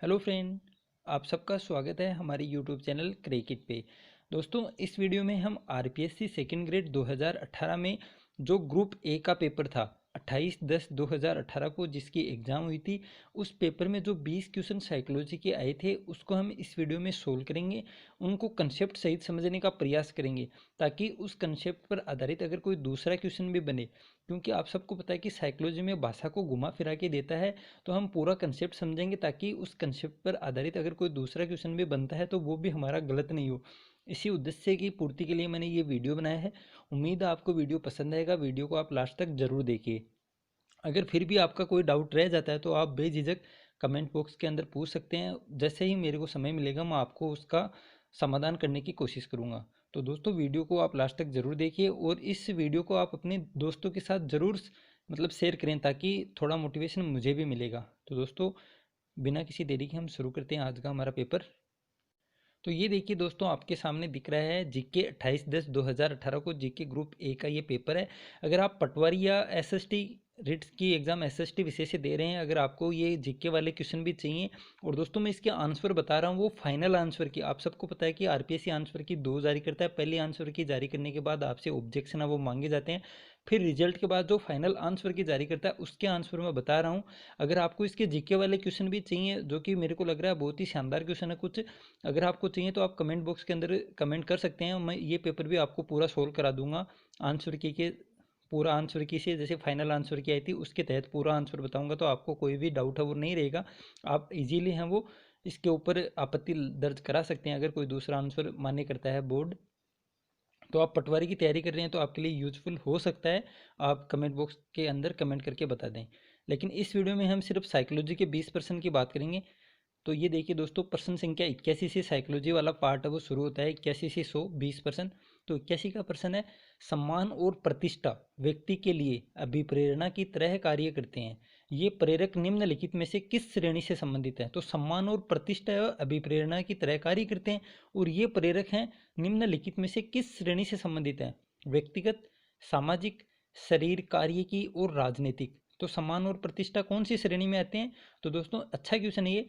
Hello friend. आप सबका स्वागत है हमारे यूट्यूब चैनल क्रिकेट पे। दोस्तों, इस वीडियो में हम आरपीएससी सेकेंड ग्रेड 2018 में जो ग्रुप ए का पेपर था 28/10/2018 को जिसकी एग्ज़ाम हुई थी, उस पेपर में जो 20 क्वेश्चन साइकोलॉजी के आए थे उसको हम इस वीडियो में सोल्व करेंगे। उनको कंसेप्ट सहित समझने का प्रयास करेंगे ताकि उस कंसेप्ट पर आधारित अगर कोई दूसरा क्वेश्चन भी बने, क्योंकि आप सबको पता है कि साइकोलॉजी में भाषा को घुमा फिरा के देता है, तो हम पूरा कंसेप्ट समझेंगे ताकि उस कंसेप्ट पर आधारित अगर कोई दूसरा क्वेश्चन भी बनता है तो वो भी हमारा गलत नहीं हो। इसी उद्देश्य की पूर्ति के लिए मैंने ये वीडियो बनाया है। उम्मीद है आपको वीडियो पसंद आएगा। वीडियो को आप लास्ट तक जरूर देखिए। अगर फिर भी आपका कोई डाउट रह जाता है तो आप बेझिझक कमेंट बॉक्स के अंदर पूछ सकते हैं। जैसे ही मेरे को समय मिलेगा मैं आपको उसका समाधान करने की कोशिश करूंगा। तो दोस्तों, वीडियो को आप लास्ट तक जरूर देखिए और इस वीडियो को आप अपने दोस्तों के साथ जरूर शेयर करें ताकि थोड़ा मोटिवेशन मुझे भी मिलेगा। तो दोस्तों, बिना किसी देरी के हम शुरू करते हैं आज का हमारा पेपर। तो ये देखिए दोस्तों, आपके सामने दिख रहा है जीके 28/10/2018 को जीके ग्रुप ए का ये पेपर है। अगर आप पटवारी या एसएसटी रिट्स की एग्जाम एसएसटी विषय से दे रहे हैं, अगर आपको ये जीके वाले क्वेश्चन भी चाहिए, और दोस्तों मैं इसके आंसर बता रहा हूँ वो फाइनल आंसर की। आप सबको पता है कि आरपीएससी आंसर की 2 जारी करता है। पहले आंसर की जारी करने के बाद आपसे ऑब्जेक्शन है वो मांगे जाते हैं, फिर रिजल्ट के बाद जो फाइनल आंसर की जारी करता है उसके आंसर मैं बता रहा हूँ। अगर आपको इसके जीके वाले क्वेश्चन भी चाहिए, जो कि मेरे को लग रहा है बहुत ही शानदार क्वेश्चन है कुछ, अगर आपको चाहिए तो आप कमेंट बॉक्स के अंदर कमेंट कर सकते हैं। मैं ये पेपर भी आपको पूरा सोल्व करा दूंगा आंसर की के पूरा आंसर की से, जैसे फाइनल आंसर की आई थी उसके तहत पूरा आंसर बताऊंगा, तो आपको कोई भी डाउट है वो नहीं रहेगा। आप इजीली हैं वो इसके ऊपर आपत्ति दर्ज करा सकते हैं अगर कोई दूसरा आंसर मान्य करता है बोर्ड। तो आप पटवारी की तैयारी कर रहे हैं तो आपके लिए यूजफुल हो सकता है। आप कमेंट बॉक्स के अंदर कमेंट करके बता दें। लेकिन इस वीडियो में हम सिर्फ साइकोलॉजी के 20% की बात करेंगे। तो ये देखिए दोस्तों, प्रश्न संख्या 81 से साइकोलॉजी वाला पार्ट है वो शुरू होता है। 81 से 100 20%। तो 81 का प्रश्न है, सम्मान और प्रतिष्ठा व्यक्ति के लिए अभिप्रेरणा की तरह कार्य करते हैं। ये प्रेरक निम्नलिखित में से किस श्रेणी से संबंधित है? तो सम्मान और प्रतिष्ठा अभिप्रेरणा की तरह कार्य करते हैं, और ये प्रेरक हैं निम्नलिखित में से किस श्रेणी से संबंधित है? व्यक्तिगत, सामाजिक, शरीर कार्य की और राजनीतिक। तो सम्मान और प्रतिष्ठा कौन सी श्रेणी में आते हैं? तो दोस्तों अच्छा क्वेश्चन है ये।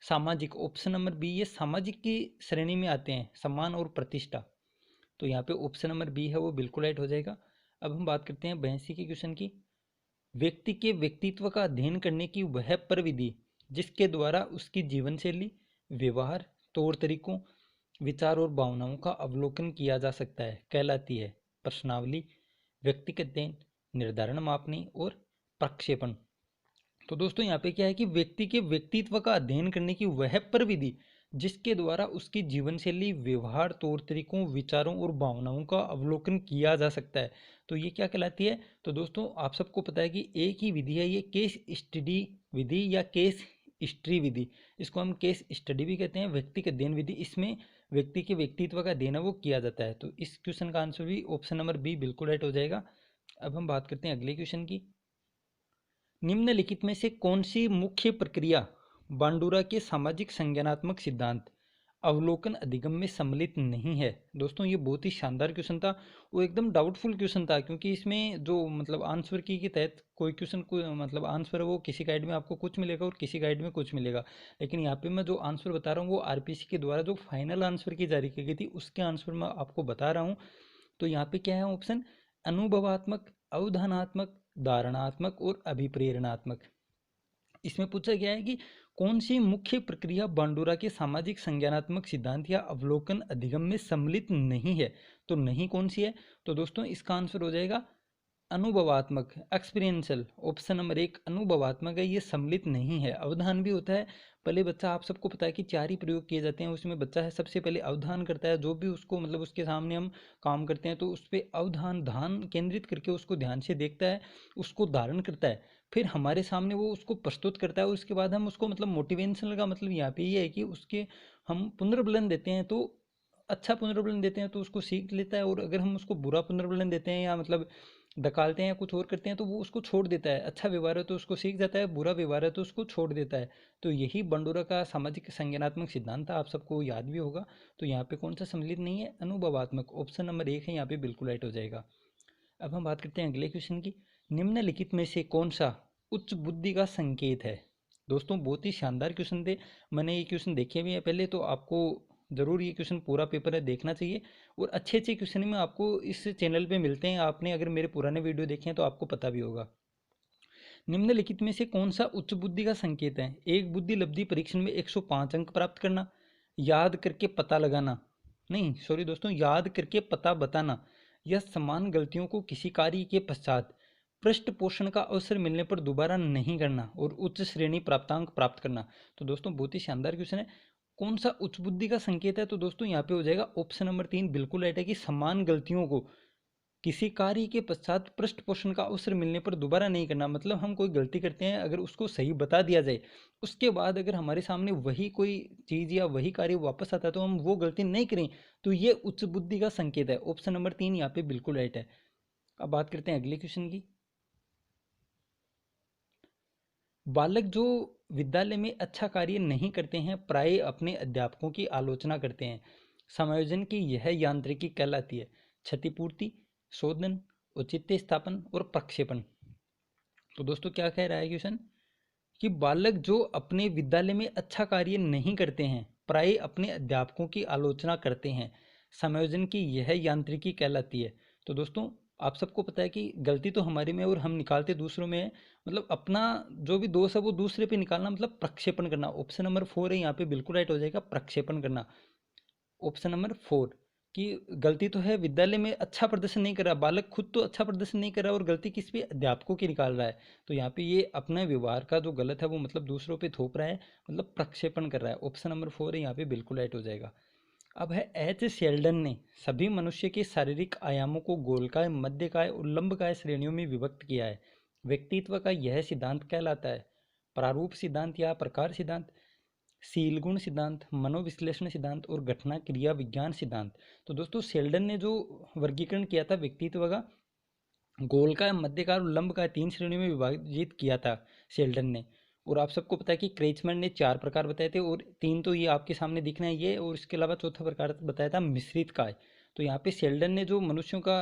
सामाजिक, ऑप्शन नंबर बी, ये सामाजिक की श्रेणी में आते हैं सम्मान और प्रतिष्ठा। तो यहाँ पे ऑप्शन नंबर बी है वो बिल्कुल राइट हो जाएगा। अब हम बात करते हैं 82 के क्वेश्चन की। व्यक्ति के व्यक्तित्व का अध्ययन करने की वह प्रविधि जिसके द्वारा उसकी जीवन शैली, व्यवहार, तौर तरीकों, विचार और भावनाओं का अवलोकन किया जा सकता है कहलाती है प्रश्नावली, व्यक्तिगत अध्ययन, निर्धारण मापनी और प्रक्षेपण। तो दोस्तों यहाँ पे क्या है कि व्यक्ति के व्यक्तित्व का अध्ययन करने की वह प्रविधि जिसके द्वारा उसकी जीवन शैली, व्यवहार, तौर तरीकों, विचारों और भावनाओं का अवलोकन किया जा सकता है, तो ये क्या कहलाती है? तो दोस्तों आप सबको पता है कि एक ही विधि है ये, केस स्टडी विधि या केस हिस्ट्री विधि। इसको हम केस स्टडी भी कहते हैं, व्यक्तिगत अध्ययन विधि। इसमें व्यक्ति के व्यक्तित्व का अध्ययन है वो किया जाता है। तो इस क्वेश्चन का आंसर भी ऑप्शन नंबर बी बिल्कुल राइट हो जाएगा। अब हम बात करते हैं अगले क्वेश्चन की। निम्नलिखित में से कौन सी मुख्य प्रक्रिया बांडुरा के सामाजिक संज्ञानात्मक सिद्धांत अवलोकन अधिगम में सम्मिलित नहीं है? दोस्तों ये बहुत ही शानदार क्वेश्चन था। वो एकदम डाउटफुल क्वेश्चन था, क्योंकि इसमें जो आंसर की के तहत कोई क्वेश्चन को आंसर है वो किसी गाइड में आपको कुछ मिलेगा और किसी गाइड में कुछ मिलेगा। लेकिन यहाँ पे मैं जो आंसर बता रहा हूँ वो आरपीसी के द्वारा जो फाइनल आंसर की जारी की गई थी उसके आंसर मैं आपको बता रहा हूँ। तो यहाँ पे क्या है ऑप्शन? अनुभवात्मक, अवधानात्मक, धारणात्मक और अभिप्रेरणात्मक। इसमें पूछा गया है कि कौन सी मुख्य प्रक्रिया बांडुरा के सामाजिक संज्ञानात्मक सिद्धांत या अवलोकन अधिगम में सम्मिलित नहीं है? तो नहीं कौन सी है? तो दोस्तों इसका आंसर हो जाएगा अनुभवात्मक, एक्सपीरियंशियल। ऑप्शन नंबर एक अनुभवात्मक है, ये सम्मिलित नहीं है। अवधान भी होता है। पहले बच्चा, आप सबको पता है कि 4 ही प्रयोग किए जाते हैं, उसमें बच्चा है सबसे पहले अवधान करता है। जो भी उसको उसके सामने हम काम करते हैं तो उस पर अवधान, ध्यान केंद्रित करके उसको ध्यान से देखता है, उसको धारण करता है, फिर हमारे सामने वो उसको प्रस्तुत करता है। उसके बाद हम उसको मोटिवेशनल का यहाँ पे ये है कि उसके हम पुनर्बलन देते हैं, तो अच्छा पुनर्बलन देते हैं तो उसको सीख लेता है, और अगर हम उसको बुरा पुनर्बलन देते हैं या धकालते हैं या कुछ और करते हैं तो वो उसको छोड़ देता है। अच्छा व्यवहार है तो उसको सीख जाता है, बुरा व्यवहार है तो उसको छोड़ देता है। तो यही बंडूरा का सामाजिक संज्ञानात्मक सिद्धांत था, आप सबको याद भी होगा। तो यहाँ पे कौन सा सम्मिलित नहीं है? अनुभवात्मक। ऑप्शन नंबर एक है यहाँ पे बिल्कुल राइट हो जाएगा। अब हम बात करते हैं अगले क्वेश्चन की। निम्नलिखित में से कौन सा उच्च बुद्धि का संकेत है? दोस्तों बहुत ही शानदार क्वेश्चन थे। मैंने ये क्वेश्चन देखे भी हैं पहले, तो आपको ज़रूर ये क्वेश्चन पूरा पेपर है देखना चाहिए। और अच्छे अच्छे क्वेश्चन में आपको इस चैनल पे मिलते हैं। आपने अगर मेरे पुराने वीडियो देखे हैं तो आपको पता भी होगा। निम्नलिखित में से कौन सा उच्च बुद्धि का संकेत है? एक बुद्धि लब्धि परीक्षण में 105 अंक प्राप्त करना, याद करके पता लगाना, नहीं सॉरी दोस्तों, याद करके पता बताना, या समान गलतियों को किसी कार्य के पश्चात पृष्ठ पोषण का अवसर मिलने पर दोबारा नहीं करना और उच्च श्रेणी प्राप्तांक प्राप्त करना। तो दोस्तों बहुत ही शानदार क्वेश्चन है। कौन सा उच्च बुद्धि का संकेत है? तो दोस्तों यहाँ पे हो जाएगा ऑप्शन नंबर 3 बिल्कुल राइट है कि समान गलतियों को किसी कार्य के पश्चात पृष्ठ पोषण का अवसर मिलने पर दोबारा नहीं करना। मतलब हम कोई गलती करते हैं, अगर उसको सही बता दिया जाए, उसके बाद अगर हमारे सामने वही कोई चीज़ या वही कार्य वापस आता है तो हम वो गलती नहीं करें, तो ये उच्च बुद्धि का संकेत है। ऑप्शन नंबर 3 यहाँ पे बिल्कुल राइट है। अब बात करते हैं अगले क्वेश्चन की। बालक जो विद्यालय में अच्छा कार्य नहीं करते हैं प्राय अपने अध्यापकों की आलोचना करते हैं। समायोजन की यह यांत्रिकी कहलाती है। क्षतिपूर्ति, शोधन, औचित्य स्थापन और प्रक्षेपण। तो दोस्तों क्या कह रहा है क्वेश्चन कि बालक जो अपने विद्यालय में अच्छा कार्य नहीं करते हैं प्राय अपने अध्यापकों की आलोचना करते हैं। समायोजन की यह यांत्रिकी कहलाती है। तो दोस्तों आप सबको पता है कि गलती तो हमारे में और हम निकालते दूसरों में है। मतलब अपना जो भी दोष है वो दूसरे पे निकालना, मतलब प्रक्षेपण करना। ऑप्शन नंबर 4 है यहाँ पे बिल्कुल राइट हो जाएगा, प्रक्षेपण करना। ऑप्शन नंबर 4 कि गलती तो है, विद्यालय में अच्छा प्रदर्शन नहीं कर रहा, बालक खुद तो अच्छा प्रदर्शन नहीं कर रहा और गलती किस पे, अध्यापकों की निकाल रहा है। तो यहाँ पे ये अपने व्यवहार का जो गलत है वो मतलब दूसरों पे थोप रहा है, मतलब प्रक्षेपण कर रहा है। ऑप्शन नंबर 4 है यहाँ पे बिल्कुल राइट हो जाएगा। अब है एच शेल्डन ने सभी मनुष्य के शारीरिक आयामों को गोलकाय, मध्यकाय और लंबकाय श्रेणियों में विभक्त किया है। व्यक्तित्व का यह सिद्धांत कहलाता है प्रारूप सिद्धांत या प्रकार सिद्धांत, शील गुण सिद्धांत, मनोविश्लेषण सिद्धांत और घटना क्रिया विज्ञान सिद्धांत। तो दोस्तों शेल्डन ने जो वर्गीकरण किया था व्यक्तित्व का, गोलकाय, मध्यकाय और लंबकाय 3 श्रेणियों में विभाजित किया था शेल्डन ने। और आप सबको पता है कि क्रेचमैन ने 4 प्रकार बताए थे और 3 तो ये आपके सामने दिख रहे हैं ये, और इसके अलावा चौथा प्रकार बताया था मिश्रित काय। तो यहाँ पे शेल्डन ने जो मनुष्यों का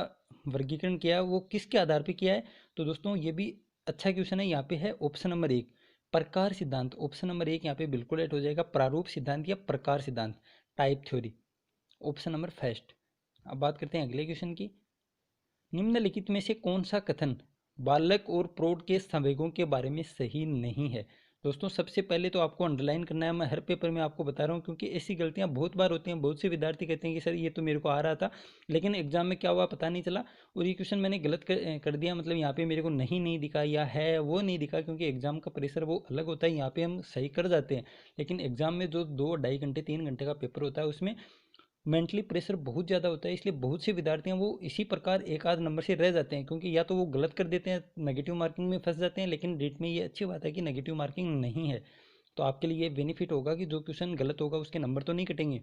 वर्गीकरण किया वो किसके आधार पर किया है? तो दोस्तों ये भी अच्छा क्वेश्चन है। यहाँ पे है ऑप्शन नंबर 1 प्रकार सिद्धांत। ऑप्शन नंबर 1 यहाँ पे बिल्कुल राइट हो जाएगा, प्रारूप सिद्धांत या प्रकार सिद्धांत, type theory. Option number first. अब बात करते हैं अगले क्वेश्चन की। निम्नलिखित में से कौन सा कथन बालक और प्रौढ़ के संवेगों के बारे में सही नहीं है? दोस्तों सबसे पहले तो आपको अंडरलाइन करना है। मैं हर पेपर में आपको बता रहा हूँ क्योंकि ऐसी गलतियां बहुत बार होती हैं। बहुत से विद्यार्थी कहते हैं कि सर ये तो मेरे को आ रहा था लेकिन एग्जाम में क्या हुआ पता नहीं चला, और ये क्वेश्चन मैंने गलत कर दिया, मतलब यहाँ पे मेरे को नहीं दिखा या है वो नहीं दिखा, क्योंकि एग्जाम का प्रेशर वो अलग होता है। यहाँ पे हम सही कर जाते हैं, लेकिन एग्जाम में जो 2-2.5 घंटे 3 घंटे का पेपर होता है उसमें मेंटली प्रेशर बहुत ज़्यादा होता है। इसलिए बहुत से विद्यार्थी हैं वो इसी प्रकार एक आध नंबर से रह जाते हैं, क्योंकि या तो वो गलत कर देते हैं, नेगेटिव मार्किंग में फंस जाते हैं। लेकिन रीट में ये अच्छी बात है कि नेगेटिव मार्किंग नहीं है, तो आपके लिए ये बेनिफिट होगा कि जो क्वेश्चन गलत होगा उसके नंबर तो नहीं कटेंगे।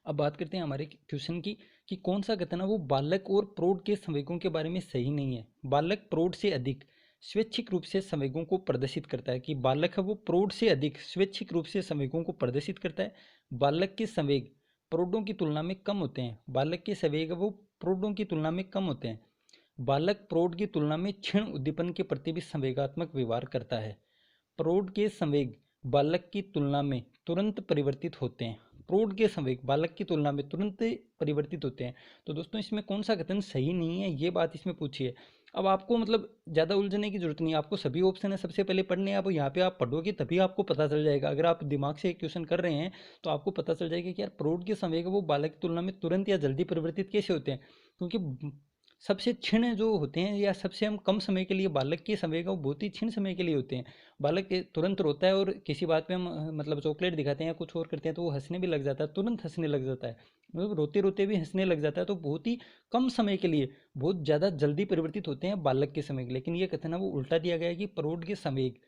अब बात करते हैं हमारे क्वेश्चन की कि कौन सा कथन है वो बालक और प्रौढ़ के संवेगों के बारे में सही नहीं है। बालक प्रौढ़ से अधिक स्वैच्छिक रूप से संवेगों को प्रदर्शित करता है, कि बालक है वो प्रौढ़ से अधिक स्वैच्छिक रूप से संवेगों को प्रदर्शित करता है। बालक के संवेग प्रौढ़ों की तुलना में कम होते हैं। बालक के संवेग वो प्रौढ़ों की तुलना में कम होते हैं। बालक प्रौढ़ की तुलना में क्षीण उद्दीपन के प्रति भी संवेगात्मक व्यवहार करता है। प्रौढ़ के संवेग बालक की तुलना में तुरंत परिवर्तित होते हैं। प्रौढ़ के संवेग बालक की तुलना में तुरंत परिवर्तित होते हैं। तो दोस्तों इसमें कौन सा कथन सही नहीं है, ये बात इसमें पूछी है। अब आपको मतलब ज़्यादा उलझने की जरूरत नहीं है, आपको सभी ऑप्शन है सबसे पहले पढ़ने हैं। आप यहाँ पे आप पढ़ोगे तभी आपको पता चल जाएगा। अगर आप दिमाग से क्वेश्चन कर रहे हैं तो आपको पता चल जाएगा कि यार प्रौढ़ के संवेग वो बालक की तुलना में तुरंत या जल्दी परिवर्तित कैसे होते हैं, क्योंकि सबसे क्षीण जो होते हैं या सबसे हम कम समय के लिए बालक के संवेग वो बहुत ही क्षीण समय के लिए होते हैं। बालक तुरंत रोता है और किसी बात पे हम मतलब चॉकलेट दिखाते हैं या कुछ और करते हैं तो वो हंसने भी लग जाता है, तुरंत हंसने लग जाता है, मतलब रोते रोते भी हंसने लग जाता है। तो बहुत ही कम समय के लिए बहुत ज़्यादा जल्दी परिवर्तित होते हैं बालक के संवेग। लेकिन ये कथन है वो उल्टा दिया गया है कि प्रौढ़ के संवेग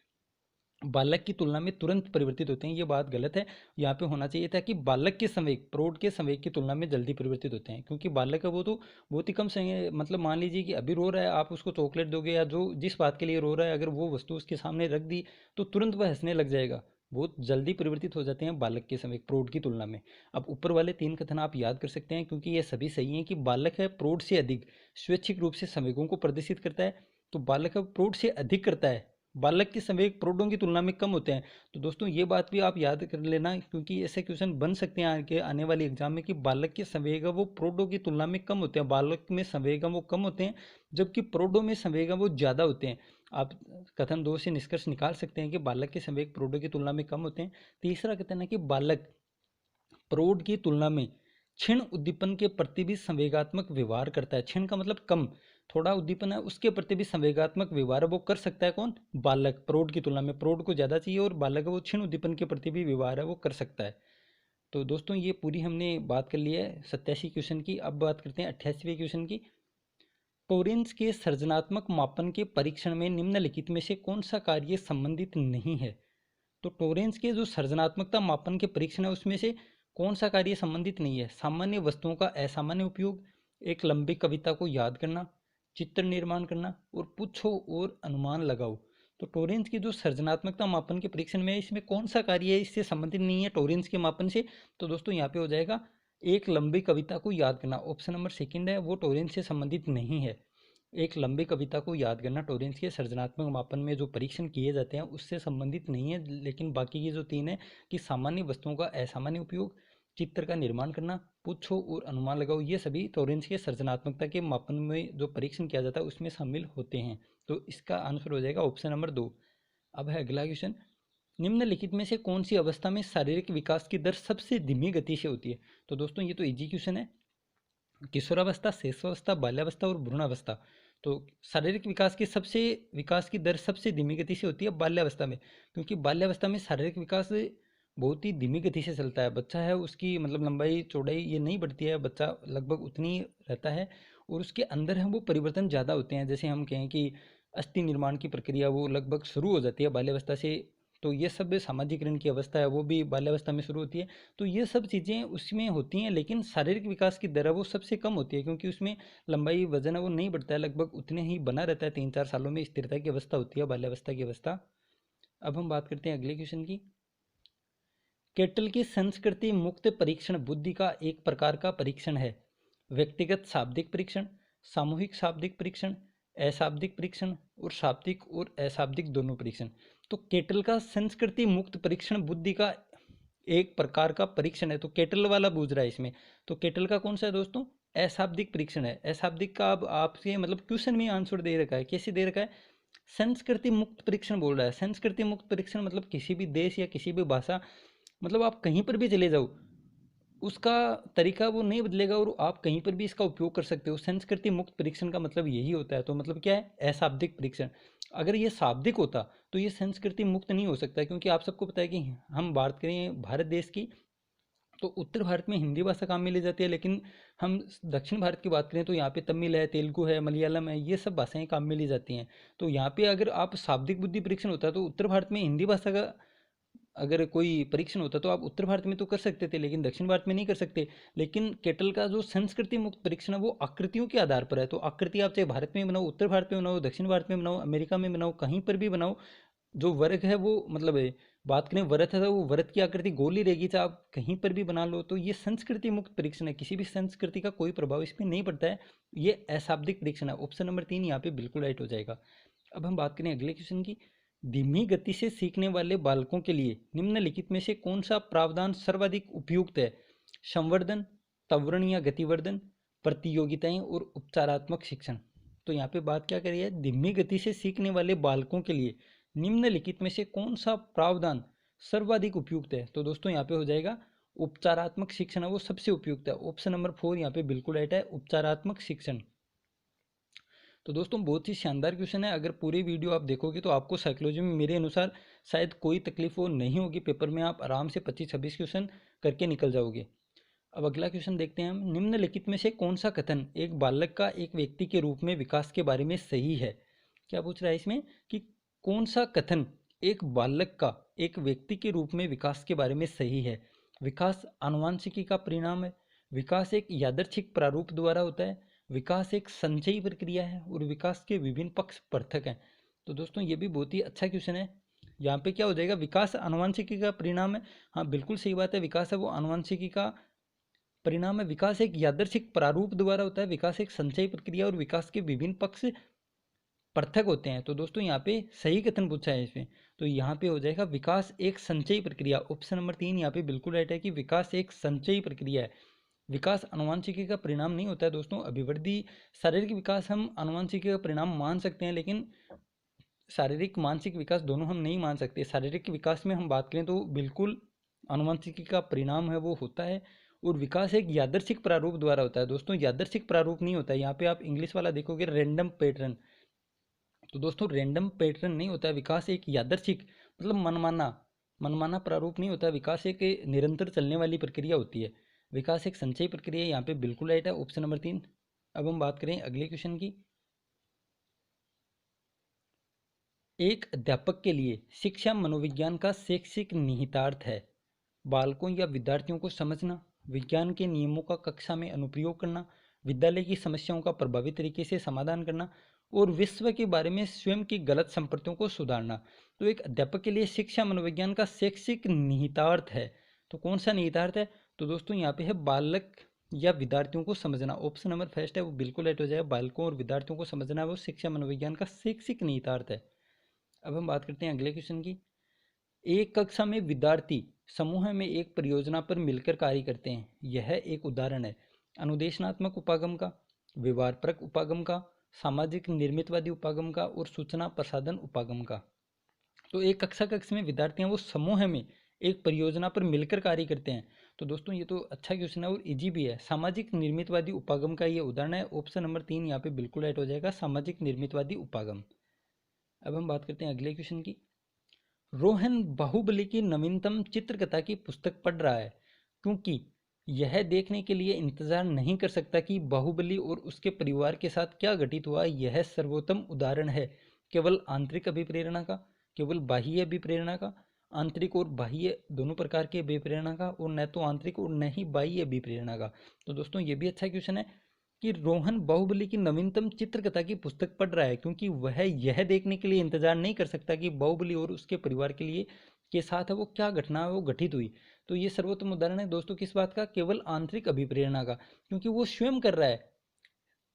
बालक की तुलना में तुरंत परिवर्तित होते हैं, ये बात गलत है। यहाँ पे होना चाहिए था कि बालक के संवेग प्रौढ़ के संवेग की तुलना में जल्दी परिवर्तित होते हैं, क्योंकि बालक है वो तो बहुत ही कम समय, मतलब मान लीजिए कि अभी रो रहा है, आप उसको चॉकलेट दोगे या जो जिस बात के लिए रो रहा है अगर वो वस्तु उसके सामने रख दी तो तुरंत वह हंसने लग जाएगा। बहुत जल्दी परिवर्तित हो जाते हैं बालक के संवेग प्रौढ़ की तुलना में। अब ऊपर वाले 3 कथन आप याद कर सकते हैं क्योंकि ये सभी सही हैं कि बालक है प्रौढ़ से अधिक स्वैच्छिक रूप से संवेगों को प्रदर्शित करता है। तो बालक है प्रौढ़ से अधिक करता है, बालक के संवेग प्रौढ़ों की तुलना में कम होते हैं। तो दोस्तों ये बात भी आप याद कर लेना, क्योंकि ऐसे क्वेश्चन बन सकते हैं आगे आने वाले एग्जाम में कि बालक के संवेग वो प्रौढ़ों की तुलना में कम होते हैं, बालक में संवेग वो कम होते हैं जबकि प्रौढ़ों में संवेग वो ज़्यादा होते हैं। आप कथन 2 से निष्कर्ष निकाल सकते हैं कि बालक के संवेग प्रौढ़ों की तुलना में कम होते हैं। तीसरा कथन है कि बालक प्रौढ़ की तुलना में क्षीण उद्दीपन के प्रति भी संवेगात्मक व्यवहार करता है। क्षीण का मतलब कम, थोड़ा उद्दीपन है उसके प्रति भी संवेगात्मक व्यवहार वो कर सकता है। कौन? बालक। प्रौढ़ की तुलना में प्रौढ़ को ज़्यादा चाहिए और बालक वो क्षीण उद्दीपन के प्रति भी व्यवहार है वो कर सकता है। तो दोस्तों ये पूरी हमने बात कर ली है 87 क्वेश्चन की। अब बात करते हैं 88वें क्वेश्चन की। टोरेंस के सर्जनात्मक मापन के परीक्षण में निम्नलिखित में से कौन सा कार्य संबंधित नहीं है? तो टोरेंस के जो सर्जनात्मकता मापन के परीक्षण है उसमें से कौन सा कार्य संबंधित नहीं है? सामान्य वस्तुओं का असामान्य उपयोग, एक लंबी कविता को याद करना, चित्र निर्माण करना और पूछो और अनुमान लगाओ। तो टोरेंस की जो सर्जनात्मकता मापन के परीक्षण में इसमें कौन सा कार्य है इससे संबंधित नहीं है टोरेंस के मापन से? तो दोस्तों यहाँ पे हो जाएगा एक लंबी कविता को याद करना। ऑप्शन नंबर सेकंड है वो टोरेंस से संबंधित नहीं है। एक लंबी कविता को याद करना टोरेंस के सर्जनात्मक मापन में जो परीक्षण किए जाते हैं उससे संबंधित नहीं है। लेकिन बाकी की जो 3 है कि सामान्य वस्तुओं का असामान्य उपयोग, चित्र का निर्माण करना, पूछो और अनुमान लगाओ, ये सभी टोरेंस के सर्जनात्मकता के मापन में जो परीक्षण किया जाता है उसमें शामिल होते हैं। तो इसका आंसर हो जाएगा ऑप्शन नंबर 2। अब है अगला क्वेश्चन। निम्नलिखित में से कौन सी अवस्था में शारीरिक विकास की दर सबसे धीमी गति से होती है? तो दोस्तों ये तो इजी क्वेश्चन है। किशोरावस्था, शिशुअवस्था, बाल्यावस्था और भ्रूणावस्था। तो शारीरिक विकास की दर सबसे धीमी गति से होती है बाल्यावस्था में, क्योंकि बाल्यावस्था में शारीरिक विकास बहुत ही धीमी गति से चलता है। बच्चा है उसकी मतलब लंबाई चौड़ाई ये नहीं बढ़ती है, बच्चा लगभग उतनी ही रहता है और उसके अंदर है वो परिवर्तन ज़्यादा होते हैं। जैसे हम कहें कि अस्थि निर्माण की प्रक्रिया वो लगभग शुरू हो जाती है बाल्यावस्था से। तो ये सब सामाजिकरण की अवस्था है वो भी बाल्यावस्था में शुरू होती है। तो ये सब चीज़ें उसमें होती हैं, लेकिन शारीरिक विकास की दर है वो सबसे कम होती है, क्योंकि उसमें लंबाई वजन है वो नहीं बढ़ता है, लगभग उतने ही बना रहता है। 3-4 सालों में स्थिरता की अवस्था होती है बाल्यावस्था की अवस्था। अब हम बात करते हैं अगले क्वेश्चन की। केटल की संस्कृति मुक्त परीक्षण बुद्धि का एक प्रकार का परीक्षण है। व्यक्तिगत शाब्दिक परीक्षण, सामूहिक शाब्दिक परीक्षण, अशाब्दिक परीक्षण और शाब्दिक और अशाब्दिक दोनों परीक्षण। तो केटल का संस्कृति मुक्त परीक्षण बुद्धि का एक प्रकार का परीक्षण है। तो केटल वाला बूझ रहा है इसमें। तो केटल का कौन सा है दोस्तों? अशाब्दिक परीक्षण है। अशाब्दिक का अब आपसे मतलब क्वेश्चन में आंसर दे रखा है, कैसे दे रखा है? संस्कृति मुक्त परीक्षण बोल रहा है। संस्कृति मुक्त परीक्षण मतलब किसी भी देश या किसी भी भाषा, मतलब आप कहीं पर भी चले जाओ उसका तरीका वो नहीं बदलेगा और आप कहीं पर भी इसका उपयोग कर सकते हो। संस्कृति मुक्त परीक्षण का मतलब यही होता है। तो मतलब क्या है? अशाब्दिक परीक्षण। अगर ये शाब्दिक होता तो ये संस्कृति मुक्त नहीं हो सकता, क्योंकि आप सबको पता है कि हम बात करें भारत देश की तो उत्तर भारत में हिंदी भाषा काम में ली जाती है, लेकिन हम दक्षिण भारत की बात करें तो यहाँ पे तमिल है, तेलुगु है, मलयालम है, ये सब भाषाएं काम में ली जाती हैं। तो यहाँ पे अगर आप शाब्दिक बुद्धि परीक्षण होता तो उत्तर भारत में हिंदी भाषा का अगर कोई परीक्षण होता तो आप उत्तर भारत में तो कर सकते थे, लेकिन दक्षिण भारत में नहीं कर सकते। लेकिन केटल का जो संस्कृति मुक्त परीक्षण है वो आकृतियों के आधार पर है। तो आकृति आप चाहे भारत में बनाओ, उत्तर भारत में बनाओ, दक्षिण भारत में बनाओ, अमेरिका में बनाओ, कहीं पर भी बनाओ, जो वर्ग है वो मतलब है, बात करें वृत्त है तो वो वृत्त की आकृति गोल ही रहेगी, चाहे आप कहीं पर भी बना लो। तो ये संस्कृति मुक्त परीक्षण है, किसी भी संस्कृति का कोई प्रभाव इसमें नहीं पड़ता है। ये अशाब्दिक परीक्षण है। ऑप्शन नंबर 3 यहाँ पे बिल्कुल राइट हो जाएगा। अब हम बात करें अगले क्वेश्चन की। धीमी गति से सीखने वाले बालकों के लिए निम्नलिखित में से कौन सा प्रावधान सर्वाधिक उपयुक्त है? संवर्धन, त्वरण या गतिवर्धन, प्रतियोगिताएं और उपचारात्मक शिक्षण। तो यहाँ पे बात क्या करी है? धीमी गति से सीखने वाले बालकों के लिए निम्नलिखित में से कौन सा प्रावधान सर्वाधिक उपयुक्त है? तो दोस्तों यहाँ पे हो जाएगा उपचारात्मक शिक्षण है वो सबसे उपयुक्त है। ऑप्शन नंबर 4 यहाँ पे बिल्कुल राइट है, उपचारात्मक शिक्षण। तो दोस्तों बहुत ही शानदार क्वेश्चन है। अगर पूरी वीडियो आप देखोगे तो आपको साइकोलॉजी में मेरे अनुसार शायद कोई तकलीफ वो नहीं होगी। पेपर में आप आराम से 25-26 क्वेश्चन करके निकल जाओगे। अब अगला क्वेश्चन देखते हैं हम। निम्नलिखित में से कौन सा कथन एक बालक का एक व्यक्ति के रूप में विकास के बारे में सही है? क्या पूछ रहा है इसमें कि कौन सा कथन एक बालक का एक व्यक्ति के रूप में विकास के बारे में सही है? विकास आनुवांशिकी का परिणाम है, विकास एक यादृच्छिक प्रारूप द्वारा होता है, विकास एक संचयी प्रक्रिया है और विकास के विभिन्न पक्ष पृथक हैं। तो दोस्तों ये भी बहुत ही अच्छा क्वेश्चन है। यहाँ पे क्या हो जाएगा? विकास आनुवांशिकी का परिणाम है। हाँ बिल्कुल सही बात है, विकास है वो आनुवांशिकी का परिणाम है। विकास एक यादृच्छिक प्रारूप द्वारा होता है, विकास एक संचयी प्रक्रिया और विकास के विभिन्न पक्ष पृथक होते हैं। तो दोस्तों यहाँ पे सही कथन पूछा है इसमें, तो यहाँ पे हो जाएगा विकास एक संचयी प्रक्रिया। ऑप्शन नंबर 3 यहाँ पे बिल्कुल राइट है कि विकास एक संचयी प्रक्रिया है। विकास आनुवंशिकी का परिणाम नहीं होता है दोस्तों। अभिवृद्धि शारीरिक विकास हम आनुवंशिकी का परिणाम मान सकते हैं, लेकिन शारीरिक मानसिक विकास दोनों हम नहीं मान सकते। शारीरिक विकास में हम बात करें तो बिल्कुल आनुवंशिकी का परिणाम है वो होता है, और विकास एक यादृच्छिक प्रारूप द्वारा होता है दोस्तों, यादृच्छिक प्रारूप नहीं होता है। यहाँ पे आप इंग्लिश वाला देखोगे रैंडम पैटर्न, तो दोस्तों रैंडम पैटर्न नहीं होता है। विकास एक यादृच्छिक मतलब मनमाना मनमाना प्रारूप नहीं होता। विकास एक निरंतर चलने वाली प्रक्रिया होती है। विकास एक संचयी प्रक्रिया यहाँ पे बिल्कुल राइट है, ऑप्शन नंबर 3। अब हम बात करें अगले क्वेश्चन की। एक अध्यापक के लिए शिक्षा मनोविज्ञान का शैक्षिक निहितार्थ है बालकों या विद्यार्थियों को समझना, विज्ञान के नियमों का कक्षा में अनुप्रयोग करना, विद्यालय की समस्याओं का प्रभावी तरीके से समाधान करना, और विश्व के बारे में स्वयं की गलत संपत्तियों को सुधारना। तो एक अध्यापक के लिए शिक्षा मनोविज्ञान का शैक्षिक निहितार्थ है, तो कौन सा निहितार्थ है? तो दोस्तों यहाँ पे है बालक या विद्यार्थियों को समझना। ऑप्शन नंबर फर्स्ट है वो बिल्कुल राइट हो जाएगा। बालकों और विद्यार्थियों को समझना वो शिक्षा मनोविज्ञान का शैक्षिक निहितार्थ है। अब हम बात करते हैं अगले क्वेश्चन की। एक कक्षा में विद्यार्थी समूह में एक परियोजना पर मिलकर कार्य करते हैं। यह एक उदाहरण है अनुदेशनात्मक उपागम का, व्यवहारपरक उपागम का, सामाजिक निर्मितवादी उपागम का, और सूचना प्रसाधन उपागम का। तो एक कक्षा में विद्यार्थी हैं वो समूह में एक परियोजना पर मिलकर कार्य करते हैं। तो दोस्तों ये तो अच्छा क्वेश्चन है और इजी भी है। सामाजिक निर्मितवादी उपागम का ये उदाहरण है। ऑप्शन नंबर 3 यहाँ पे बिल्कुल राइट हो जाएगा, सामाजिक निर्मितवादी उपागम। अब हम बात करते हैं अगले क्वेश्चन की। रोहन बाहुबली की नवीनतम चित्रकथा की पुस्तक पढ़ रहा है क्योंकि यह देखने के लिए इंतजार नहीं कर सकता कि बाहुबली और उसके परिवार के साथ क्या घटित हुआ। यह सर्वोत्तम उदाहरण है केवल आंतरिक अभिप्रेरणा का, केवल बाह्य अभिप्रेरणा का, आंतरिक और बाह्य दोनों प्रकार के अभिप्रेरणा का, और न तो आंतरिक और न ही बाह्य अभिप्रेरणा का। तो दोस्तों ये भी अच्छा क्वेश्चन है कि रोहन बाहुबली की नवीनतम चित्रकथा की पुस्तक पढ़ रहा है क्योंकि वह यह देखने के लिए इंतजार नहीं कर सकता कि बाहुबली और उसके परिवार के लिए के साथ है वो क्या घटना है वो घटित हुई। तो ये सर्वोत्तम उदाहरण है दोस्तों किस बात का? केवल आंतरिक अभिप्रेरणा का, क्योंकि वो स्वयं कर रहा है,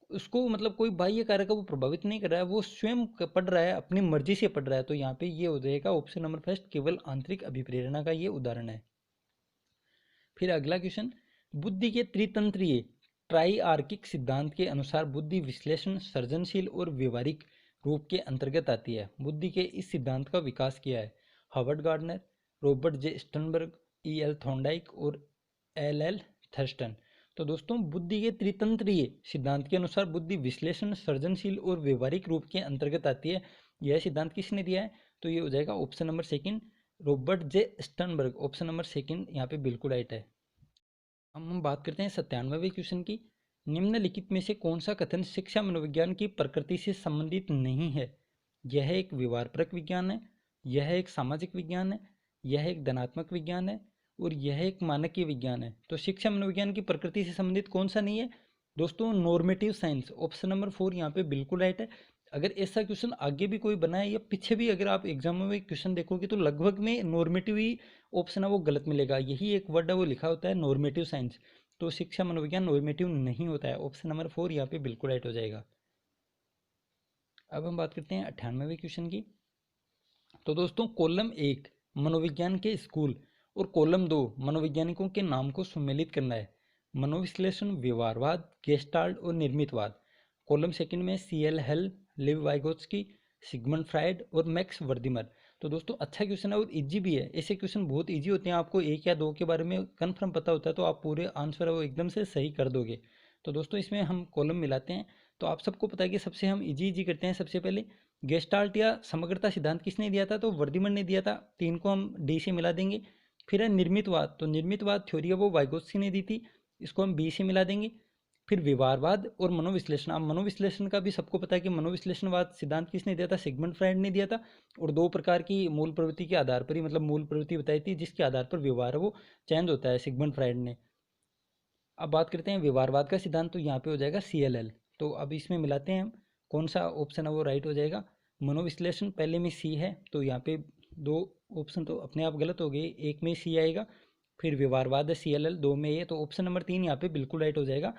उसको मतलब कोई बाह्य कारक को वो प्रभावित नहीं कर रहा है, वो स्वयं पढ़ रहा है, अपनी मर्जी से पढ़ रहा है। तो यहाँ पे ये हो जाएगा ऑप्शन नंबर फर्स्ट, केवल आंतरिक अभिप्रेरणा का ये उदाहरण है। फिर अगला क्वेश्चन, बुद्धि के त्रितंत्रीय ट्राइआर्किक सिद्धांत के अनुसार बुद्धि विश्लेषण, सृजनशील और व्यवहारिक रूप के अंतर्गत आती है। बुद्धि के इस सिद्धांत का विकास किया है हार्वर्ड गार्डनर, रॉबर्ट जे स्टर्नबर्ग, E.L. थॉर्नडाइक और L.L. थर्स्टन। तो दोस्तों बुद्धि के त्रितंत्रीय सिद्धांत के अनुसार बुद्धि विश्लेषण, सृजनशील और व्यवहारिक रूप के अंतर्गत आती है। यह सिद्धांत किसने दिया है? तो ये हो जाएगा ऑप्शन नंबर सेकंड, रॉबर्ट जे स्टर्नबर्ग। ऑप्शन नंबर सेकंड यहाँ पे बिल्कुल राइट है। हम बात करते हैं 97वें क्वेश्चन की। निम्नलिखित में से कौन सा कथन शिक्षा मनोविज्ञान की प्रकृति से संबंधित नहीं है? यह एक व्यवहारपरक विज्ञान है, यह एक सामाजिक विज्ञान है, यह एक धनात्मक विज्ञान है, और यह एक मानकीय विज्ञान है। तो शिक्षा मनोविज्ञान की प्रकृति से संबंधित कौन सा नहीं है दोस्तों? Normative science. ऑप्शन नंबर 4 यहाँ पे बिल्कुल राइट है। अगर ऐसा क्वेश्चन आगे भी कोई बना है या पीछे भी अगर आप एग्जाम में क्वेश्चन देखोगे तो लगभग में नॉर्मेटिव ही ऑप्शन है वो गलत मिलेगा। यही एक वर्ड है वो लिखा होता है नॉर्मेटिव साइंस। तो शिक्षा मनोविज्ञान नॉर्मेटिव नहीं होता है। ऑप्शन नंबर 4 यहाँ पे बिल्कुल राइट हो जाएगा। अब हम बात करते हैं 98वें क्वेश्चन की। तो दोस्तों कॉलम 1 मनोविज्ञान के स्कूल और कॉलम 2 मनोवैज्ञानिकों के नाम को सम्मिलित करना है। मनोविश्लेषण, व्यवहारवाद, गेस्टाल्ट और निर्मितवाद। कॉलम सेकंड में C.L. Hello, live Vygotsky, Sigmund Freud और मैक्स वर्दिमर। तो दोस्तों अच्छा क्वेश्चन है और इजी भी है। ऐसे क्वेश्चन बहुत इजी होते हैं, आपको एक या दो के बारे में कन्फर्म पता होता है तो आप पूरे आंसर है वो एकदम से सही कर दोगे। तो दोस्तों इसमें हम कॉलम मिलाते हैं। तो आप सबको पता है कि सबसे हम इजी करते हैं। सबसे पहले गेस्टाल्ट या समग्रता सिद्धांत किसने दिया था? तो वर्दिमर ने दिया था। 3 को हम डी से मिला देंगे। फिर है निर्मितवाद, तो निर्मितवाद थ्योरी है वो वाइगोत्स्की ने दी थी, इसको हम बी से मिला देंगे। फिर व्यवहारवाद और मनोविश्लेषण। अब मनोविश्लेषण का भी सबको पता है कि मनोविश्लेषणवाद सिद्धांत किसने दिया था? सिगमंड फ्राइड ने दिया था। और 2 प्रकार की मूल प्रवृत्ति के आधार पर ही, मतलब मूल प्रवृत्ति बताई थी जिसके आधार पर व्यवहार है वो चेंज होता है, सिगमंड फ्राइड ने। अब बात करते हैं व्यवहारवाद का सिद्धांत, तो यहाँ पे हो जाएगा CLL। तो अब इसमें मिलाते हैं हम, कौन सा ऑप्शन है वो राइट हो जाएगा। मनोविश्लेषण पहले में C है, तो यहाँ पे 2 ऑप्शन तो अपने आप गलत हो गए, एक में C आएगा। फिर व्यवहारवाद है CLL, 2 में ये, तो ऑप्शन नंबर 3 यहाँ पे बिल्कुल राइट हो जाएगा।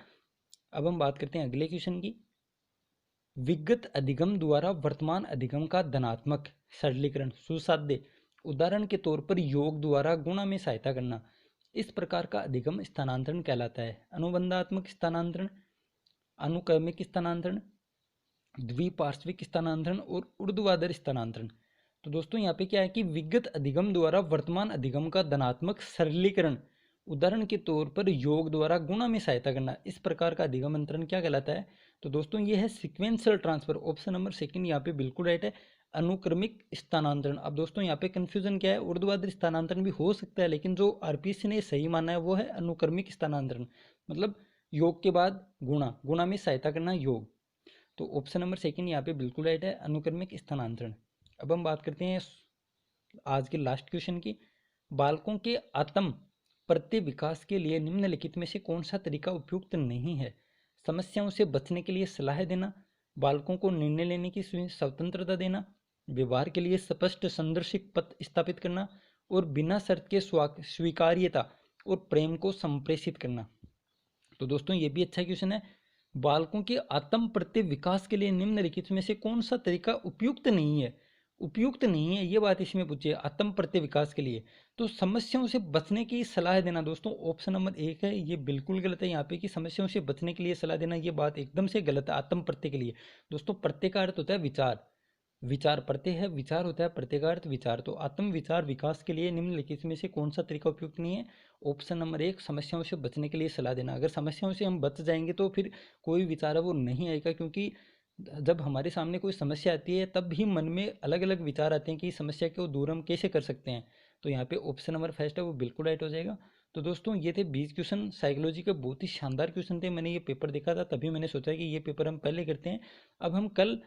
अब हम बात करते हैं अगले क्वेश्चन की। विगत अधिगम द्वारा वर्तमान अधिगम का धनात्मक सरलीकरण सुसाध्य। उदाहरण के तौर पर योग द्वारा गुणा में सहायता करना। इस प्रकार का अधिगम स्थानांतरण कहलाता है। अनुबंधात्मक स्थानांतरण, अनुक्रमिक स्थानांतरण, द्विपार्श्विक स्थानांतरण और ऊर्ध्वाधर स्थानांतरण। तो दोस्तों यहाँ पे क्या है कि विगत अधिगम द्वारा वर्तमान अधिगम का धनात्मक सरलीकरण, उदाहरण के तौर पर योग द्वारा गुणा में सहायता करना, इस प्रकार का अधिगम अंतरण क्या कहलाता है? तो दोस्तों ये है sequential transfer. Option number second यहाँ पे बिल्कुल राइट है, अनुक्रमिक स्थानांतरण। अब दोस्तों यहाँ पे कंफ्यूजन क्या है, ऊर्ध्वाधर स्थानांतरण भी हो सकता है, लेकिन जो आरपीएससी ने सही माना है वो है अनुक्रमिक स्थानांतरण, मतलब योग के बाद गुणा, गुणा में सहायता करना योग। तो ऑप्शन नंबर सेकंड यहाँ पे बिल्कुल राइट है, अनुक्रमिक स्थानांतरण। अब हम बात करते हैं आज के लास्ट क्वेश्चन की। बालकों के आत्म प्रत्यय विकास के लिए निम्नलिखित में से कौन सा तरीका उपयुक्त नहीं है? समस्याओं से बचने के लिए सलाह देना, बालकों को निर्णय लेने की स्वतंत्रता देना, व्यवहार के लिए स्पष्ट संदर्शिक पथ स्थापित करना और बिना शर्त के स्वीकार्यता और प्रेम को संप्रेषित करना। तो दोस्तों ये भी अच्छा क्वेश्चन है। बालकों के आत्म प्रत्यय विकास के लिए निम्नलिखित में से कौन सा तरीका उपयुक्त नहीं है? उपयुक्त नहीं है ये बात इसमें पूछी है, आत्म प्रत्यय विकास के लिए। तो समस्याओं से बचने की सलाह देना दोस्तों ऑप्शन नंबर एक है, ये बिल्कुल गलत है यहाँ पे कि समस्याओं से बचने के लिए सलाह देना, ये बात एकदम से गलत है। आत्म प्रत्यय के लिए दोस्तों प्रत्यय का अर्थ होता है विचार, विचार प्रत्यय है, विचार होता है, प्रत्यय का अर्थ विचार। तो आत्म विचार विकास के लिए निम्नलिखित में से कौन सा तरीका उपयुक्त नहीं है? ऑप्शन नंबर एक, समस्याओं से बचने के लिए सलाह देना। अगर समस्याओं से हम बच जाएंगे तो फिर कोई विचार है वो नहीं आएगा, क्योंकि जब हमारे सामने कोई समस्या आती है तब भी मन में अलग अलग विचार आते हैं कि समस्या को दूर हम कैसे कर सकते हैं। तो यहाँ पे ऑप्शन नंबर फर्स्ट है वो बिल्कुल राइट हो जाएगा। तो दोस्तों ये थे 20 क्वेश्चन साइकोलॉजी के, बहुत ही शानदार क्वेश्चन थे। मैंने ये पेपर देखा था तभी मैंने सोचा कि ये पेपर हम पहले करते हैं। अब हम कल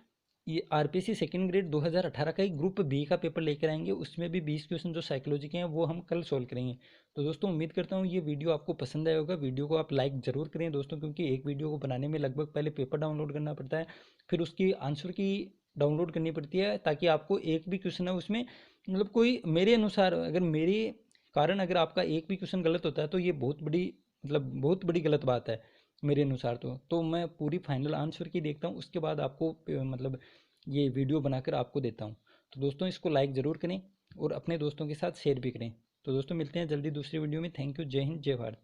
ये आरपीएससी सेकंड ग्रेड 2018 का एक ग्रुप बी का पेपर लेकर आएंगे, उसमें भी 20 क्वेश्चन जो साइकोलॉजी के हैं वो हम कल सॉल्व करेंगे। तो दोस्तों उम्मीद करता हूँ ये वीडियो आपको पसंद आया होगा। वीडियो को आप लाइक जरूर करें दोस्तों, क्योंकि एक वीडियो को बनाने में लगभग पहले पेपर डाउनलोड करना पड़ता है, फिर उसकी आंसर की डाउनलोड करनी पड़ती है, ताकि आपको एक भी क्वेश्चन है उसमें मतलब कोई मेरे अनुसार, अगर मेरे कारण अगर आपका एक भी क्वेश्चन गलत होता है तो ये बहुत बड़ी मतलब बहुत बड़ी गलत बात है मेरे अनुसार। तो मैं पूरी फाइनल आंसर की देखता हूँ, उसके बाद आपको मतलब ये वीडियो बनाकर आपको देता हूँ। तो दोस्तों इसको लाइक ज़रूर करें और अपने दोस्तों के साथ शेयर भी करें। तो दोस्तों मिलते हैं जल्दी दूसरी वीडियो में। थैंक यू, जय हिंद, जय भारत।